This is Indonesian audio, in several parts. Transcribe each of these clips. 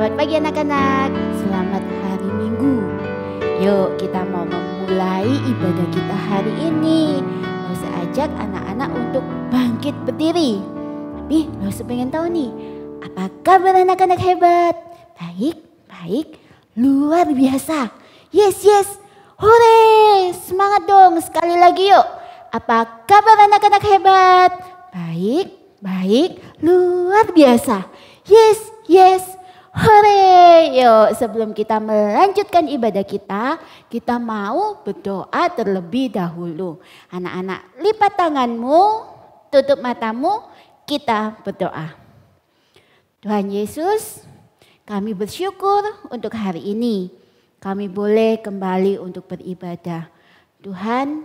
Selamat pagi anak-anak, selamat hari Minggu. Yuk kita mau memulai ibadah kita hari ini. Saya ajak anak-anak untuk bangkit berdiri. Tapi saya pengen tahu nih, apa kabar anak-anak hebat? Baik, luar biasa. Yes, hore, semangat dong sekali lagi yuk. Apa kabar anak-anak hebat? Baik, luar biasa. Yes, hore. Yuk sebelum kita melanjutkan ibadah kita mau berdoa terlebih dahulu. Anak-anak lipat tanganmu, tutup matamu, kita berdoa. Tuhan Yesus, kami bersyukur untuk hari ini. Kami boleh kembali untuk beribadah. Tuhan,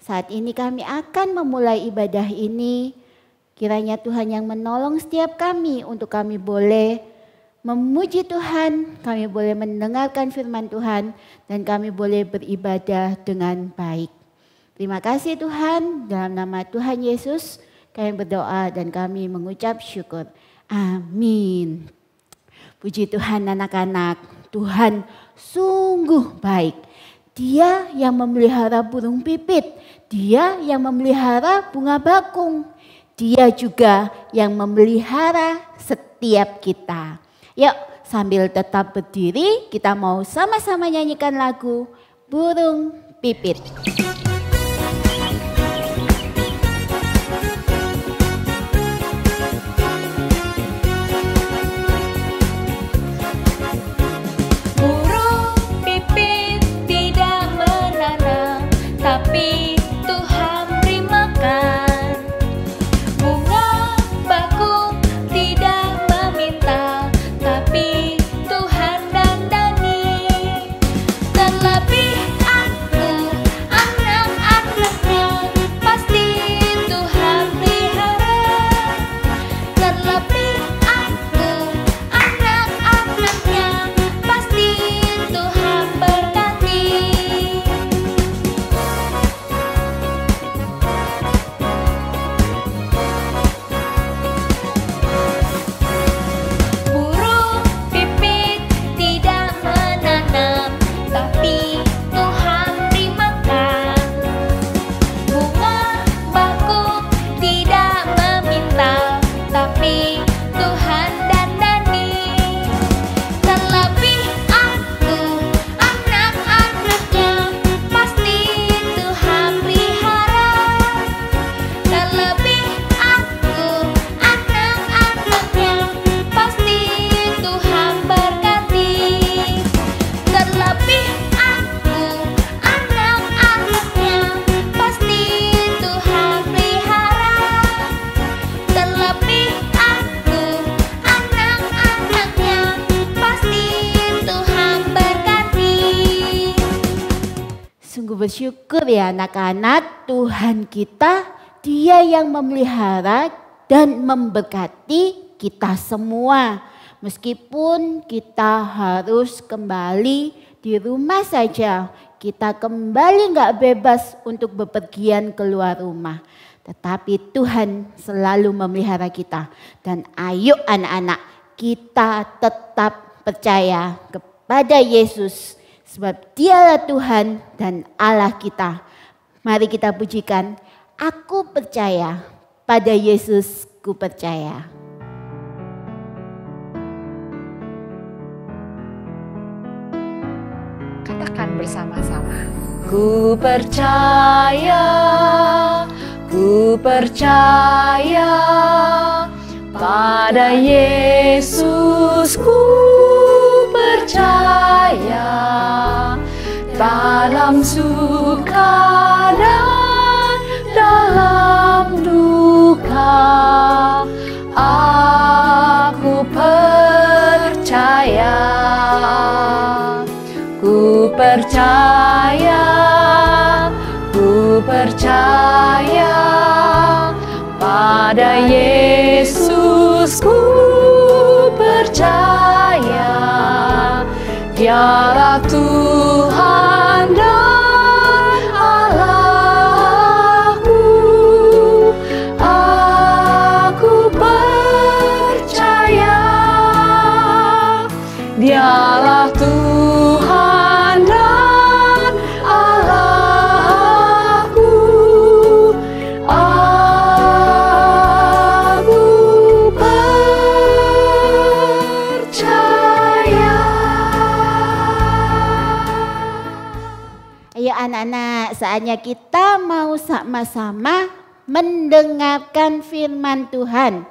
saat ini kami akan memulai ibadah ini. Kiranya Tuhan yang menolong setiap kami untuk kami boleh memuji Tuhan, kami boleh mendengarkan firman Tuhan, dan kami boleh beribadah dengan baik. Terima kasih Tuhan, dalam nama Tuhan Yesus kami berdoa dan kami mengucap syukur. Amin. Puji Tuhan anak-anak, Tuhan sungguh baik. Dia yang memelihara burung pipit, Dia yang memelihara bunga bakung. Dia juga yang memelihara setiap kita. Yuk sambil tetap berdiri kita mau sama-sama nyanyikan lagu Burung Pipit. Burung pipit tidak menanam, tapi Tuhan beri makan. Bunga bakung tidak meminta, tapi Tuhan dandani. Terlebih aku, anak-anaknya, pasti Tuhan pelihara. Terlebih aku, anak-anaknya, pasti Tuhan berkati. Burung pipit tidak menanam, tapi Tuhan beri makan. Bunga bakung tidak meminta, tapi Tuhan dandani. Terlebih aku, anak-anaknya, pasti Tuhan pelihara. Terlebih aku, anak-anaknya, pasti Tuhan berkati. Terlebih aku, anak-anaknya, pasti Tuhan pelihara. Terlebih aku, anak-anaknya, pasti Tuhan berkati. Sungguh bersyukur ya anak-anak, Tuhan kita Dia yang memelihara dan memberkati kita semua. Meskipun kita harus kembali di rumah saja, kita kembali gak bebas untuk bepergian keluar rumah. Tetapi Tuhan selalu memelihara kita. Dan ayo anak-anak, kita tetap percaya kepada Yesus. Sebab Dialah Tuhan dan Allah kita. Mari kita pujikan, aku percaya pada Yesus, ku percaya. Katakan bersama-sama. Ku percaya pada Yesus, ku percaya dalam suka dan dalam duka. Aku percaya, ku percaya pada Yesus, ku percaya Dialah Tuhan dan Allahku. Aku percaya Ayo anak-anak, saatnya kita mau sama-sama mendengarkan firman Tuhan.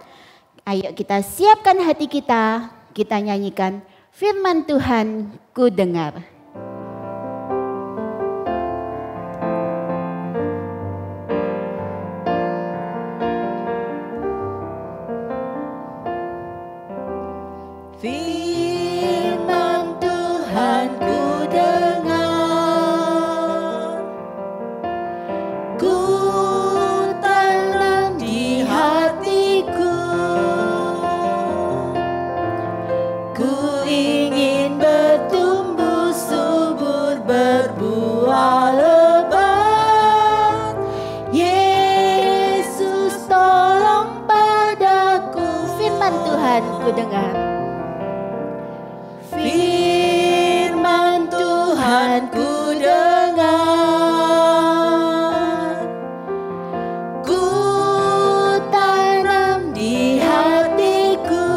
Ayo kita siapkan hati kita nyanyikan firman Tuhan ku dengar. Firman Tuhan ku dengar, ku tanam di hatiku, ku ingin bertumbuh subur berbuah lebat. Yesus tolong padaku, Firman Tuhan ku dengar. Firman Tuhan ku dengar, ku tanam di hatiku,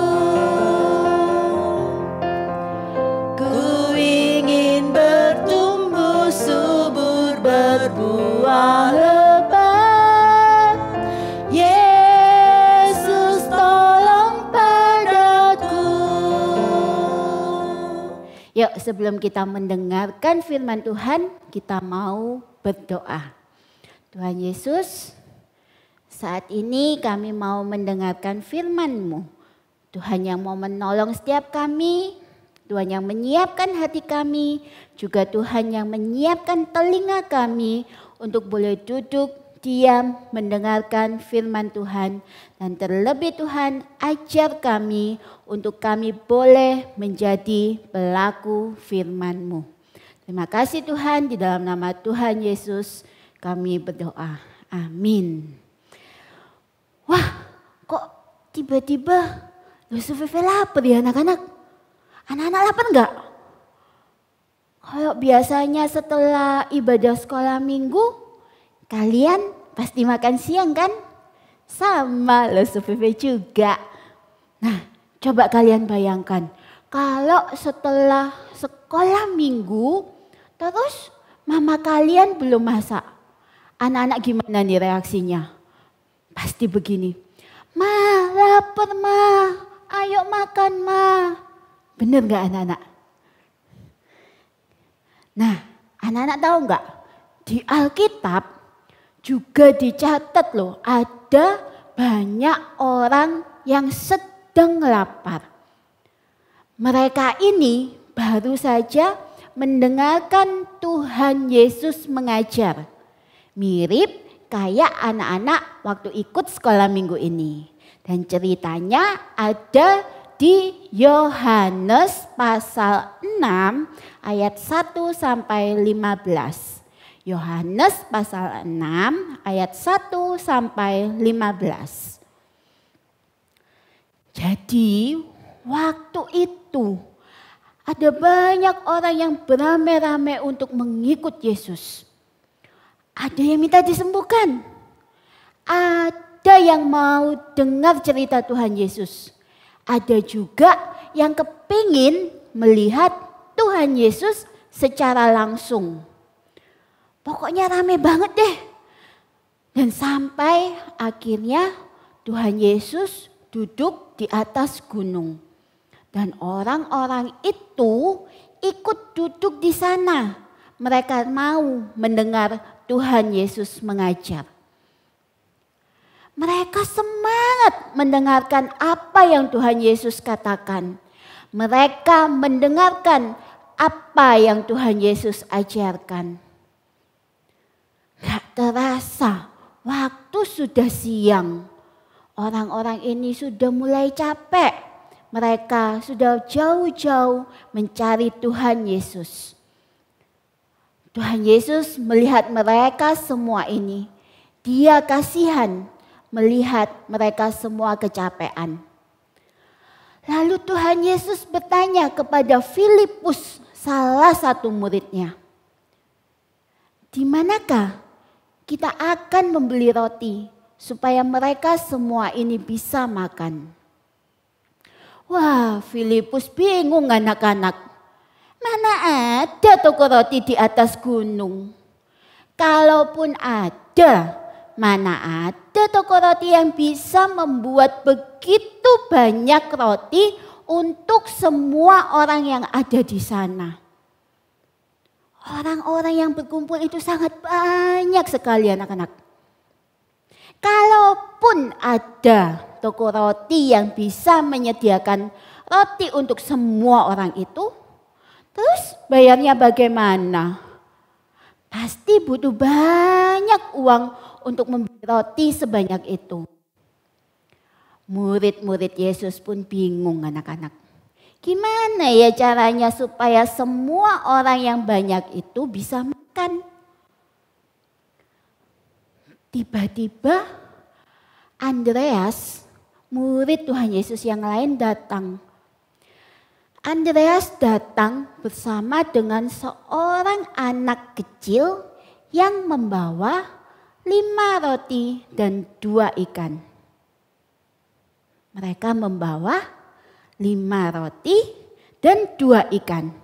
ku ingin bertumbuh subur berbuah lebat. Yesus tolong padaku. Yuk sebelum kita mendengarkan firman Tuhan, kita mau berdoa. Tuhan Yesus, saat ini kami mau mendengarkan firman-Mu. Tuhan yang mau menolong setiap kami, Tuhan yang menyiapkan hati kami, juga Tuhan yang menyiapkan telinga kami untuk boleh duduk, diam, mendengarkan firman Tuhan. Dan terlebih Tuhan, ajar kami untuk kami boleh menjadi pelaku firman-Mu. Terima kasih Tuhan, di dalam nama Tuhan Yesus kami berdoa. Amin. Wah, kok tiba-tiba Yusufefe lapar ya anak-anak? Anak-anak lapar enggak? Kalau biasanya setelah ibadah sekolah minggu, kalian pasti makan siang kan? Sama Yusufefe juga. Nah, coba kalian bayangkan, kalau setelah sekolah minggu, terus mama kalian belum masak. Anak-anak gimana nih reaksinya? Pasti begini, "Ma, lapar ma, ayo makan ma." Bener gak anak-anak? Nah, anak-anak tahu gak? Di Alkitab juga dicatat loh, ada banyak orang yang sedang lapar. Mereka ini baru saja mendengarkan Tuhan Yesus mengajar. Mirip kayak anak-anak waktu ikut sekolah minggu ini. Dan ceritanya ada di Yohanes pasal 6 ayat 1 sampai 15. Yohanes pasal 6 ayat 1 sampai 15. Jadi waktu itu ada banyak orang yang beramai-ramai untuk mengikut Yesus. Ada yang minta disembuhkan. Ada yang mau dengar cerita Tuhan Yesus. Ada juga yang kepingin melihat Tuhan Yesus secara langsung. Pokoknya rame banget deh. Dan sampai akhirnya Tuhan Yesus duduk di atas gunung. Dan orang-orang itu ikut duduk di sana. Mereka mau mendengar Tuhan Yesus mengajar. Mereka semangat mendengarkan apa yang Tuhan Yesus katakan. Mereka mendengarkan apa yang Tuhan Yesus ajarkan. Gak terasa waktu sudah siang. Orang-orang ini sudah mulai capek. Mereka sudah jauh-jauh mencari Tuhan Yesus. Tuhan Yesus melihat mereka semua ini. Dia kasihan melihat mereka semua kecapean. Lalu Tuhan Yesus bertanya kepada Filipus, salah satu muridnya. "Di manakah kita akan membeli roti supaya mereka semua ini bisa makan?" Wah, Filipus bingung anak-anak. Mana ada toko roti di atas gunung? Kalaupun ada, mana ada toko roti yang bisa membuat begitu banyak roti untuk semua orang yang ada di sana. Orang-orang yang berkumpul itu sangat banyak sekali anak-anak. Kalaupun ada toko roti yang bisa menyediakan roti untuk semua orang itu, terus bayarnya bagaimana? Pasti butuh banyak uang untuk membeli roti sebanyak itu. Murid-murid Yesus pun bingung anak-anak. Gimana ya caranya supaya semua orang yang banyak itu bisa makan? Tiba-tiba Andreas, murid Tuhan Yesus yang lain datang. Andreas datang bersama dengan seorang anak kecil yang membawa 5 roti dan 2 ikan. Mereka membawa 5 roti dan 2 ikan.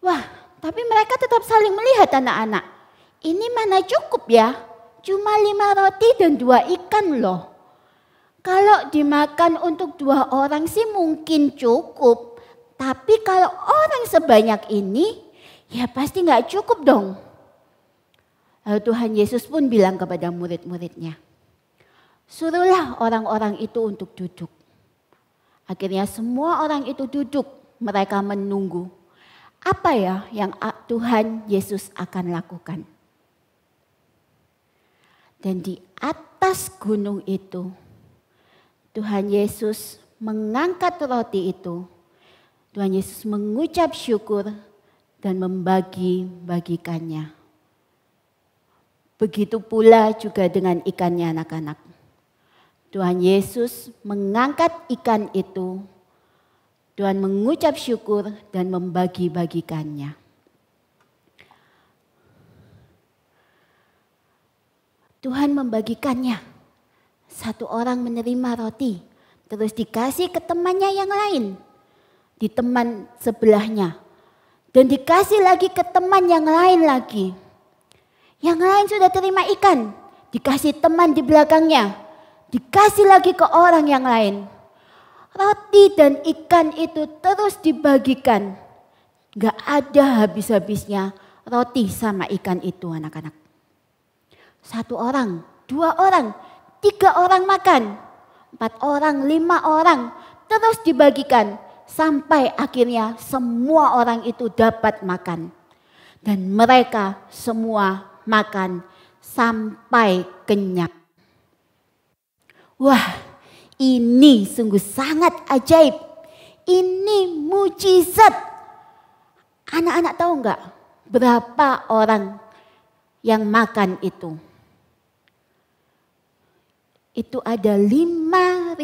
Wah, tapi mereka tetap saling melihat anak-anak. Ini mana cukup ya? Cuma 5 roti dan 2 ikan loh. Kalau dimakan untuk 2 orang sih mungkin cukup. Tapi kalau orang sebanyak ini, ya pasti gak cukup dong. Lalu Tuhan Yesus pun bilang kepada murid-muridnya, suruhlah orang-orang itu untuk duduk. Akhirnya semua orang itu duduk, mereka menunggu. Apa ya yang Tuhan Yesus akan lakukan? Dan di atas gunung itu, Tuhan Yesus mengangkat roti itu. Tuhan Yesus mengucap syukur dan membagi-bagikannya. Begitu pula juga dengan ikannya anak-anak. Tuhan Yesus mengangkat ikan itu. Tuhan mengucap syukur dan membagi-bagikannya. Tuhan membagikannya. Satu orang menerima roti, terus dikasih ke temannya yang lain. Di teman sebelahnya. Dan dikasih lagi ke teman yang lain lagi. Yang lain sudah terima ikan, dikasih teman di belakangnya. Dikasih lagi ke orang yang lain. Roti dan ikan itu terus dibagikan. Gak ada habis-habisnya roti sama ikan itu anak-anak. 1 orang, 2 orang, 3 orang makan. 4 orang, 5 orang terus dibagikan. Sampai akhirnya semua orang itu dapat makan. Dan mereka semua makan sampai kenyang. Wah, ini sungguh sangat ajaib. Ini mujizat. Anak-anak tahu enggak berapa orang yang makan itu? Itu ada 5.000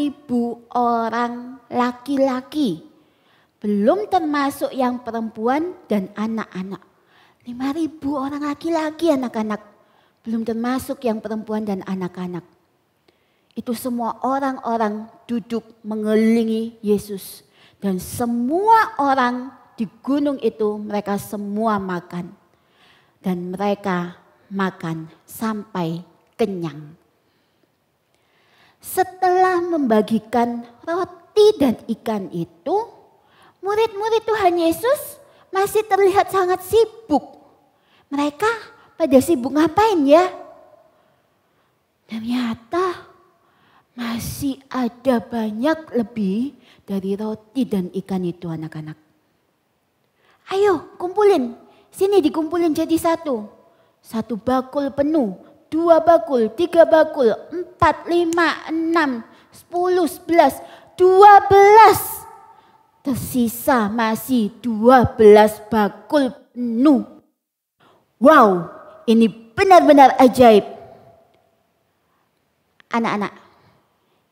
orang laki-laki. Belum termasuk yang perempuan dan anak-anak. 5.000 orang laki-laki anak-anak. Belum termasuk yang perempuan dan anak-anak. Itu semua orang-orang duduk mengelilingi Yesus. Dan semua orang di gunung itu mereka semua makan. Dan mereka makan sampai kenyang. Setelah membagikan roti dan ikan itu, murid-murid Tuhan Yesus masih terlihat sangat sibuk. Mereka pada sibuk ngapain ya? Ternyata masih ada banyak lebih dari roti dan ikan itu anak-anak. Ayo kumpulin, sini dikumpulin jadi 1. 1 bakul penuh, 2 bakul, 3 bakul, 4, 5, 6, 10, 11, 12. Tersisa masih 12 bakul penuh. Wow, ini benar-benar ajaib. Anak-anak,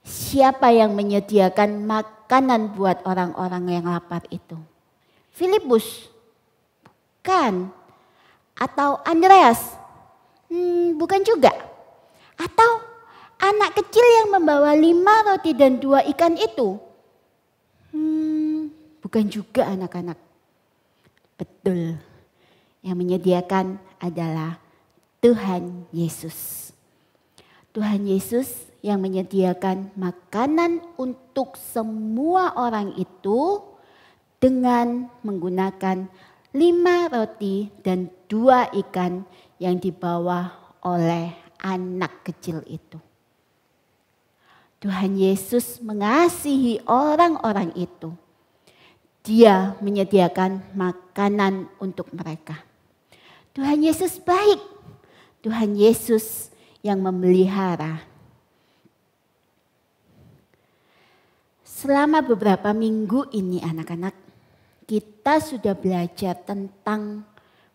siapa yang menyediakan makanan buat orang-orang yang lapar itu? Filipus? Bukan. Atau Andreas? Bukan juga. Atau anak kecil yang membawa 5 roti dan 2 ikan itu? Bukan juga anak-anak. Betul. Yang menyediakan adalah Tuhan Yesus. Tuhan Yesus yang menyediakan makanan untuk semua orang itu dengan menggunakan 5 roti dan 2 ikan yang dibawa oleh anak kecil itu. Tuhan Yesus mengasihi orang-orang itu. Dia menyediakan makanan untuk mereka. Tuhan Yesus baik. Tuhan Yesus yang memelihara. Selama beberapa minggu ini anak-anak, kita sudah belajar tentang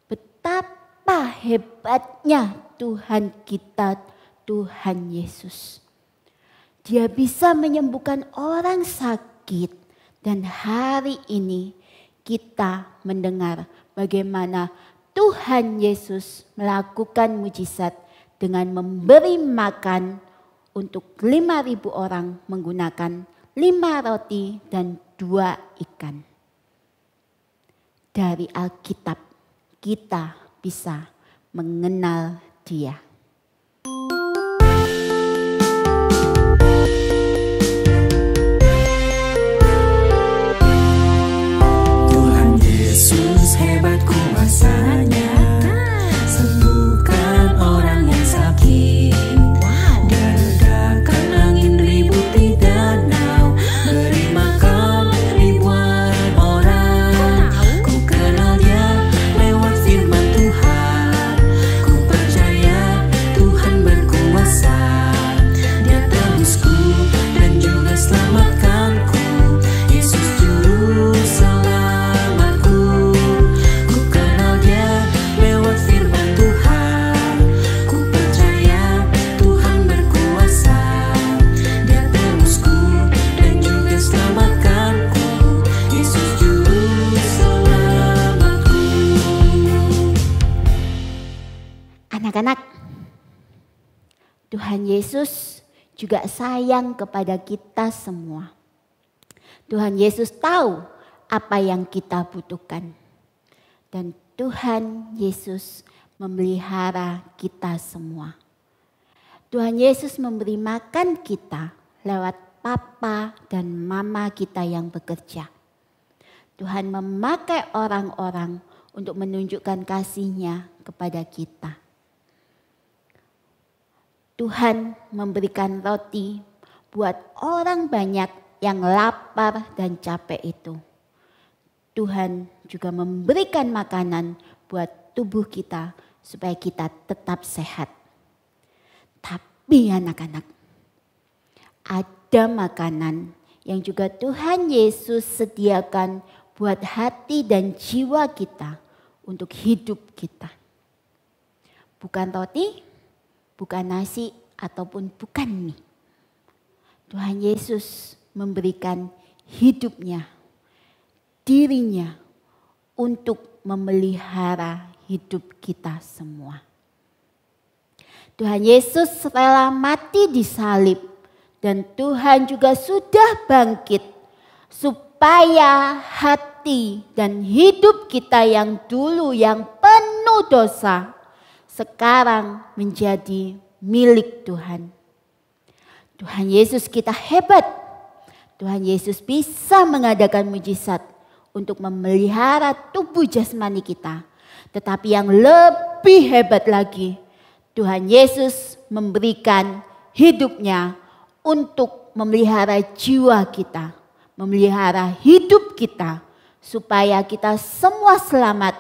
betapa hebatnya Tuhan kita, Tuhan Yesus. Dia bisa menyembuhkan orang sakit, dan hari ini kita mendengar bagaimana Tuhan Yesus melakukan mujizat dengan memberi makan untuk 5.000 orang menggunakan 5 roti dan 2 ikan. Dari Alkitab kita bisa mengenal Dia. Tuhan Yesus hebat kuasanya, sembuhkan orang yang sakit. Dan redakan angin ribut di danau, beri makan ribuan orang. Ku kenal Dia lewat firman Tuhan. Ku percaya Tuhan berkuasa. Dia tebusku dan juga selamatkanku. Yesus juru selamatku. Ku kenal Dia lewat firman Tuhan. Ku percaya Tuhan berkuasa. Dia tebusku dan juga selamatkanku. Yesus juru selamatku. Anak-anak, Tuhan Yesus juga sayang kepada kita semua. Tuhan Yesus tahu apa yang kita butuhkan. Dan Tuhan Yesus memelihara kita semua. Tuhan Yesus memberi makan kita lewat papa dan mama kita yang bekerja. Tuhan memakai orang-orang untuk menunjukkan kasih-Nya kepada kita. Tuhan memberikan roti buat orang banyak yang lapar dan capek itu. Tuhan juga memberikan makanan buat tubuh kita supaya kita tetap sehat. Tapi anak-anak, ada makanan yang juga Tuhan Yesus sediakan buat hati dan jiwa kita untuk hidup kita. Bukan roti, bukan nasi, ataupun bukan mie. Tuhan Yesus memberikan hidupnya, dirinya untuk memelihara hidup kita semua. Tuhan Yesus rela mati di salib dan Tuhan juga sudah bangkit supaya hati dan hidup kita yang dulu yang penuh dosa sekarang menjadi milik Tuhan. Tuhan Yesus kita hebat. Tuhan Yesus bisa mengadakan mujizat untuk memelihara tubuh jasmani kita. Tetapi yang lebih hebat lagi, Tuhan Yesus memberikan hidupnya untuk memelihara jiwa kita, memelihara hidup kita, supaya kita semua selamat,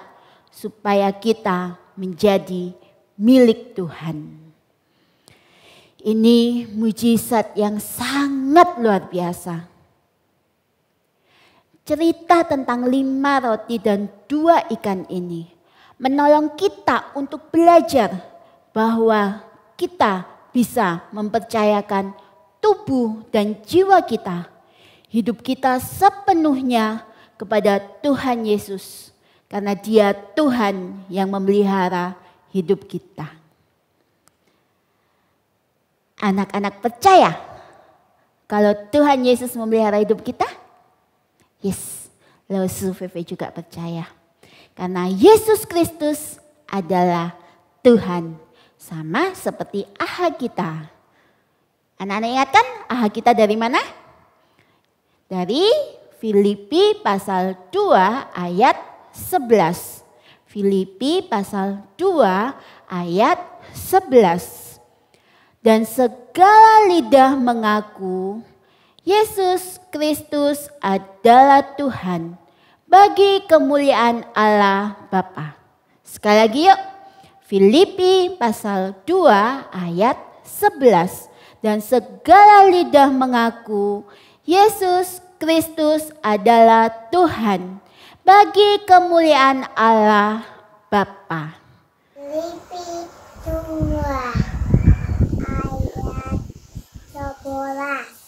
supaya kita menjadi milik Tuhan. Ini mujizat yang sangat luar biasa. Cerita tentang 5 roti dan 2 ikan ini menolong kita untuk belajar bahwa kita bisa mempercayakan tubuh dan jiwa kita, hidup kita sepenuhnya kepada Tuhan Yesus. Karena Dia Tuhan yang memelihara hidup kita. Anak-anak percaya kalau Tuhan Yesus memelihara hidup kita? Yes, Lausu Fefe juga percaya. Karena Yesus Kristus adalah Tuhan. Sama seperti aha kita. Anak-anak ingat kan aha kita dari mana? Dari Filipi pasal 2 ayat 11. Filipi pasal 2 ayat 11. Dan segala lidah mengaku Yesus Kristus adalah Tuhan bagi kemuliaan Allah Bapa. Sekali lagi yuk. Filipi pasal 2 ayat 11. Dan segala lidah mengaku Yesus Kristus adalah Tuhan bagi kemuliaan Allah Bapa. Filipi 2 ayat 11.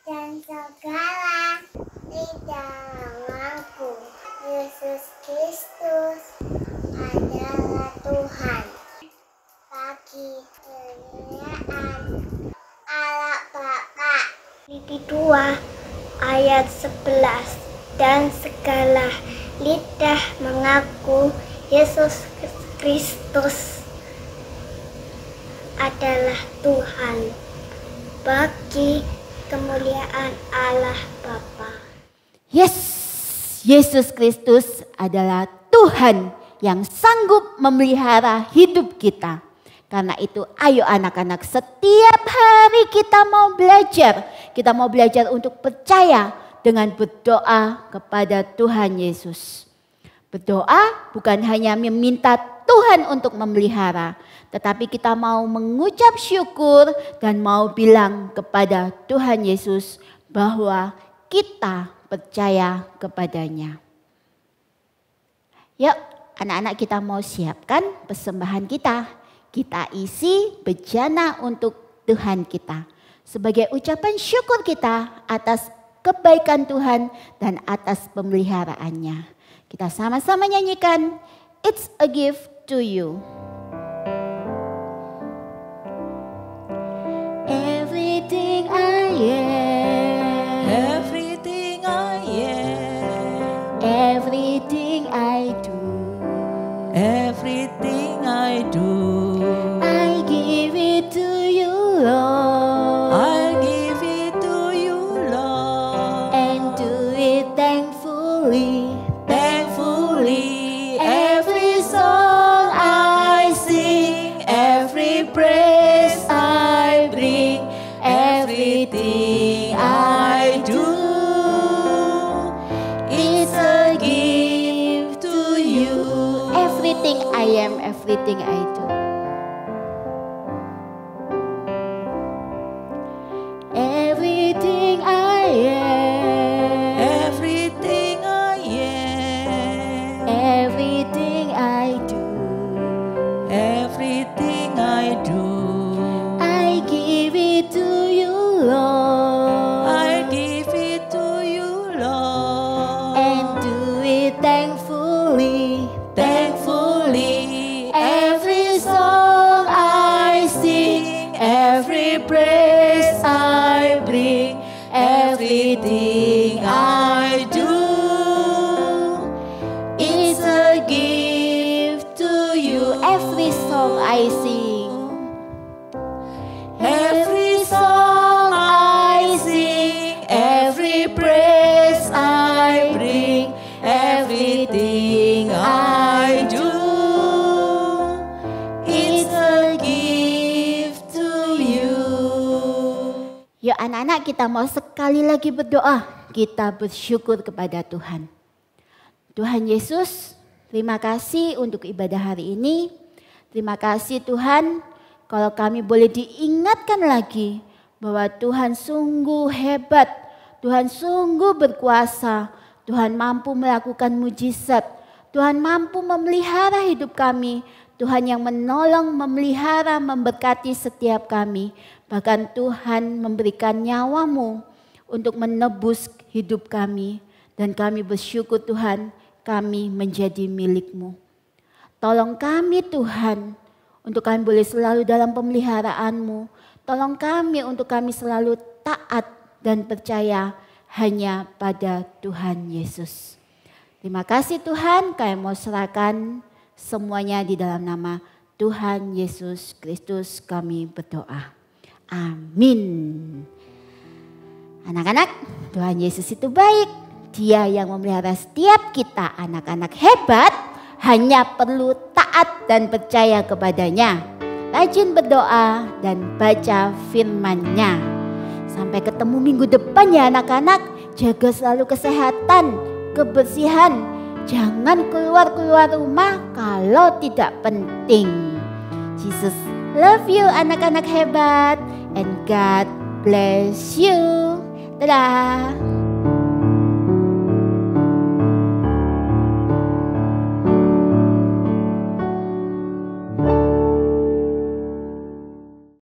Dan segala lidah mengaku Yesus Kristus adalah Tuhan bagi kemuliaan Allah Bapa. Filipi 2 ayat 11. Dan segala lidah mengaku Yesus Kristus adalah Tuhan bagi kemuliaan Allah Bapa. Yes, Yesus Kristus adalah Tuhan yang sanggup memelihara hidup kita. Karena itu ayo anak-anak, setiap hari kita mau belajar. Kita mau belajar untuk percaya dengan berdoa kepada Tuhan Yesus. Berdoa bukan hanya meminta Tuhan untuk memelihara, tetapi kita mau mengucap syukur dan mau bilang kepada Tuhan Yesus bahwa kita percaya kepadanya. Yuk anak-anak, kita mau siapkan persembahan kita. Kita isi bejana untuk Tuhan kita. Sebagai ucapan syukur kita atas kebaikan Tuhan dan atas pemeliharaannya. Kita sama-sama nyanyikan It's a Gift to You. Everything I am, Everything I am, everything I do, everything I do, I give it to you, Lord, I give it to you, Lord. and do it thankfully. Thankfully, Every song I sing, every praise I bring, everything I do, it's a gift to you. Everything I am, everything I do. Everything I am, everything I am, everything I do, everything I do, I give it to you, Lord, I give it to you, Lord. and do it thankfully. Thankfully, Every song I sing, every praise I bring, everything I do, it's a gift to you. Every song I sing, Every song I sing, every praise I bring, everything I do, it's a gift to you. yuk anak-anak, kita mau sekali lagi berdoa. Kita bersyukur kepada Tuhan. Tuhan Yesus, terima kasih untuk ibadah hari ini. Terima kasih Tuhan, kalau kami boleh diingatkan lagi bahwa Tuhan sungguh hebat, Tuhan sungguh berkuasa, Tuhan mampu melakukan mujizat, Tuhan mampu memelihara hidup kami, Tuhan yang menolong, memelihara, memberkati setiap kami. Bahkan Tuhan memberikan nyawamu untuk menebus hidup kami. Dan kami bersyukur Tuhan, kami menjadi milik-Mu. Tolong kami Tuhan, untuk kami boleh selalu dalam pemeliharaan-Mu. Tolong kami untuk kami selalu taat dan percaya hanya pada Tuhan Yesus. Terima kasih Tuhan, kami mau serahkan semuanya di dalam nama Tuhan Yesus Kristus kami berdoa. Amin. Anak-anak, Tuhan Yesus itu baik. Dia yang memelihara setiap kita anak-anak hebat hanya perlu taat dan percaya kepadanya. Rajin berdoa dan baca firman-Nya. Sampai ketemu minggu depan ya anak-anak. Jaga selalu kesehatan, kebersihan. Jangan keluar-keluar rumah kalau tidak penting. Jesus love you anak-anak hebat. And God bless you. Dadah.